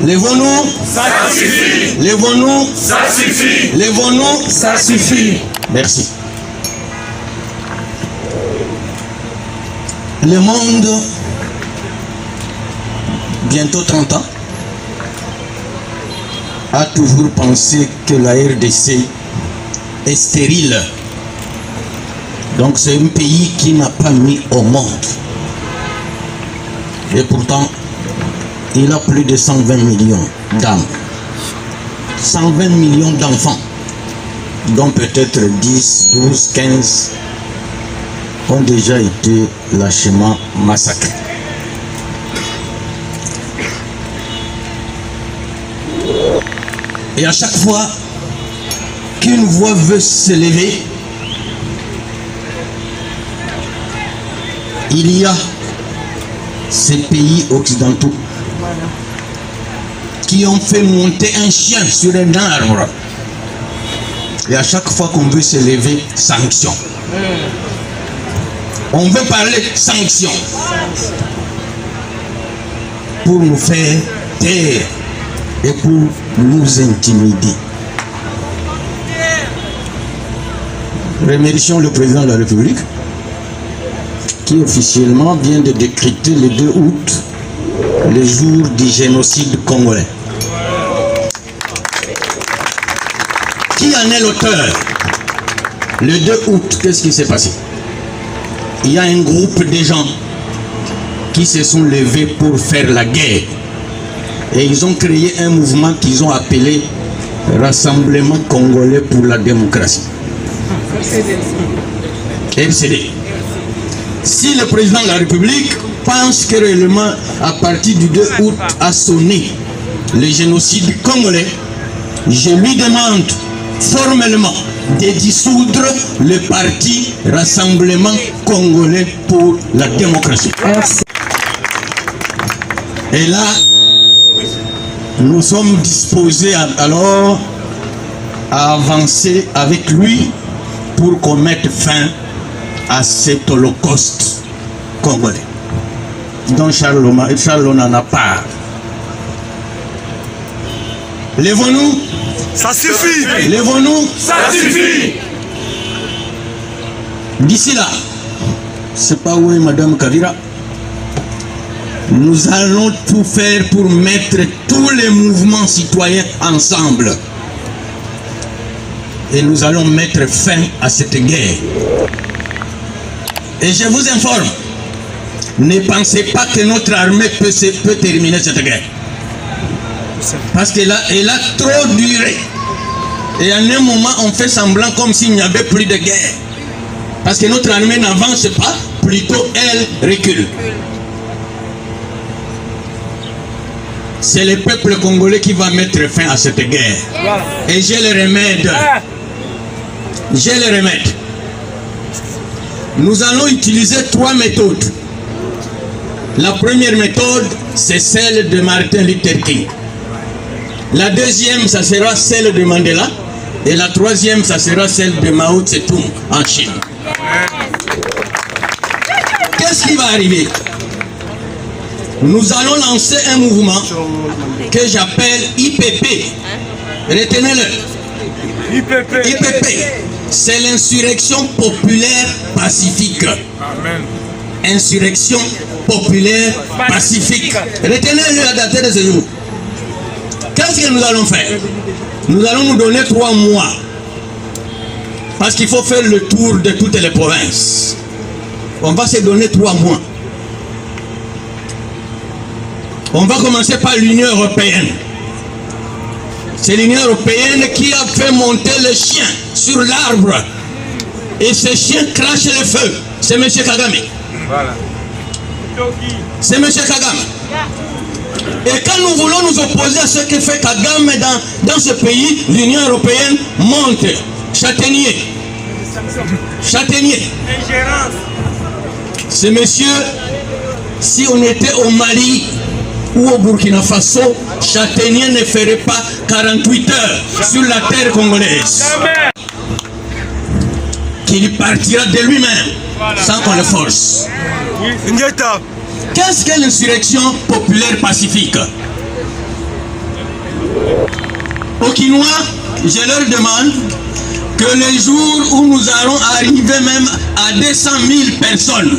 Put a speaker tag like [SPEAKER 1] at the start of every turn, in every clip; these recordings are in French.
[SPEAKER 1] Lèvons-nous.
[SPEAKER 2] Ça suffit.
[SPEAKER 1] Lèvons-nous.
[SPEAKER 2] Ça suffit.
[SPEAKER 1] Lèvons-nous.
[SPEAKER 3] Ça suffit.
[SPEAKER 1] Merci. Le monde, bientôt 30 ans, a toujours pensé que la RDC est stérile. Donc c'est un pays qui n'a pas mis au monde. Et pourtant, il a plus de 120 millions d'âmes. 120 millions d'enfants, dont peut-être 10, 12, 15 ont déjà été lâchement massacrés. Et à chaque fois qu'une voix veut s'élever, il y a ces pays occidentaux qui ont fait monter un chien sur un arbre. Et à chaque fois qu'on veut s'élever, sanction. On veut parler sanction pour nous faire taire et pour nous intimider. Remercions le président de la République qui officiellement vient de décréter le 2 août le jour du génocide congolais. Qui en est l'auteur? Le 2 août, qu'est-ce qui s'est passé? Il y a un groupe de gens qui se sont levés pour faire la guerre. Et ils ont créé un mouvement qu'ils ont appelé Rassemblement Congolais pour la démocratie. RCD. Si le président de la République pense que réellement à partir du 2 août a sonné le génocide congolais, je lui demande formellement de dissoudre le parti Rassemblement Congolais pour la démocratie.
[SPEAKER 3] Merci.
[SPEAKER 1] Et là, nous sommes disposés alors à avancer avec lui pour qu'on mette fin à cet holocauste congolais dont Charles n'en a pas. Lèvons-nous.
[SPEAKER 2] Ça suffit.
[SPEAKER 1] Lèvons-nous.
[SPEAKER 2] Ça suffit.
[SPEAKER 1] D'ici là, c'est pas où est Madame Kavira. Nous allons tout faire pour mettre tous les mouvements citoyens ensemble. Et nous allons mettre fin à cette guerre. Et je vous informe, ne pensez pas que notre armée peut terminer cette guerre. Parce qu'elle a trop duré. Et à un moment, on fait semblant comme s'il n'y avait plus de guerre. Parce que notre armée n'avance pas, plutôt elle recule. C'est le peuple congolais qui va mettre fin à cette guerre. Et j'ai le remède. J'ai le remède. Nous allons utiliser 3 méthodes. La première méthode, c'est celle de Martin Luther King. La deuxième, ça sera celle de Mandela. Et la troisième, ça sera celle de Mao Tse-tung en Chine. Qu'est-ce qui va arriver? Nous allons lancer un mouvement que j'appelle IPP. Retenez-le. IPP. C'est l'insurrection populaire pacifique.
[SPEAKER 2] Amen.
[SPEAKER 1] Insurrection populaire pacifique. Retenez-le à dater de ce jour. Qu'est-ce que nous allons faire? Nous allons nous donner 3 mois. Parce qu'il faut faire le tour de toutes les provinces. On va se donner 3 mois. On va commencer par l'Union européenne. C'est l'Union européenne qui a fait monter le chien sur l'arbre. Et ce chien crache le feu. C'est M. Kagame.
[SPEAKER 2] Voilà.
[SPEAKER 1] C'est M. Kagame. Et quand nous voulons nous opposer à ce que fait Kagame dans ce pays, l'Union européenne monte. Châtaignier. Châtaignier. C'est monsieur, si on était au Mali ou au Burkina Faso, Châtaignier ne ferait pas 48 heures sur la terre congolaise. Qu'il partira de lui-même sans qu'on le force. Qu'est-ce que l'insurrection populaire pacifique? Aux Kinois, je leur demande que les jours où nous allons arriver même à 200 000 personnes,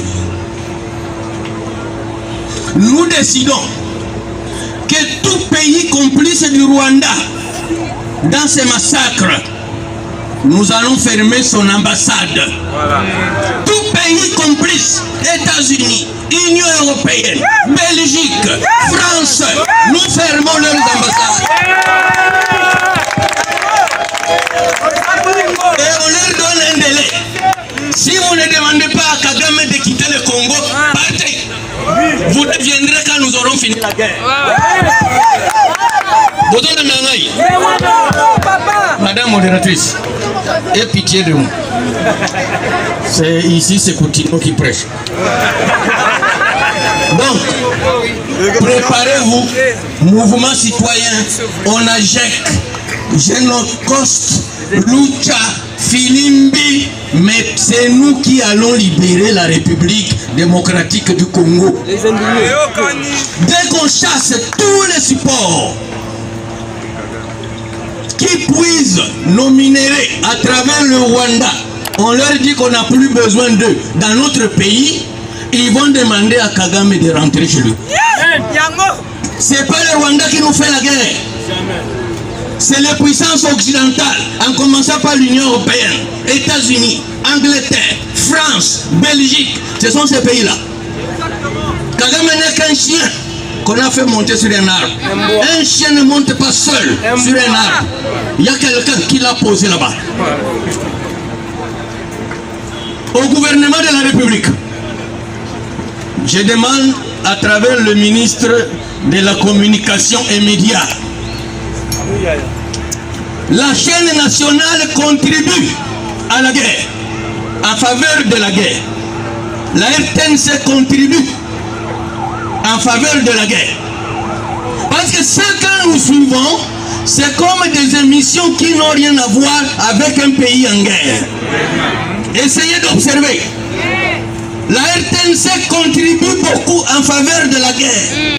[SPEAKER 1] nous décidons que tout pays complice du Rwanda dans ces massacres, nous allons fermer son ambassade. Voilà. Tout pays complice, États-Unis, Union européenne, Belgique, France, nous fermons leurs ambassades. Et on leur donne un délai. Si vous ne demandez pas à Kagame de quitter le Congo, partez. Vous deviendrez quand nous aurons fini la guerre. Madame modératrice, aie pitié de moi. Ici, c'est Coutinho qui prêche. Donc, préparez-vous, mouvement citoyen, ONAGEC, Génocost, Lucha, Filimbi, mais c'est nous qui allons libérer la République démocratique du Congo. Dès qu'on chasse tous les supports qui puisent nos minéraux à travers le Rwanda, on leur dit qu'on n'a plus besoin d'eux dans notre pays, ils vont demander à Kagame de rentrer chez lui. C'est pas le Rwanda qui nous fait la guerre. C'est les puissances occidentales, en commençant par l'Union européenne, États-Unis, Angleterre, France, Belgique. Ce sont ces pays-là. Kagame n'est qu'un chien qu'on a fait monter sur un arbre. Un chien ne monte pas seul sur un arbre. Il y a quelqu'un qui l'a posé là-bas. Au gouvernement de la République, je demande à travers le ministre de la Communication et Médias, la chaîne nationale contribue à la guerre, en faveur de la guerre. La RTNC contribue en faveur de la guerre. Parce que ce que nous suivons, c'est comme des émissions qui n'ont rien à voir avec un pays en guerre. Essayez d'observer. La RTNC contribue beaucoup en faveur de la guerre.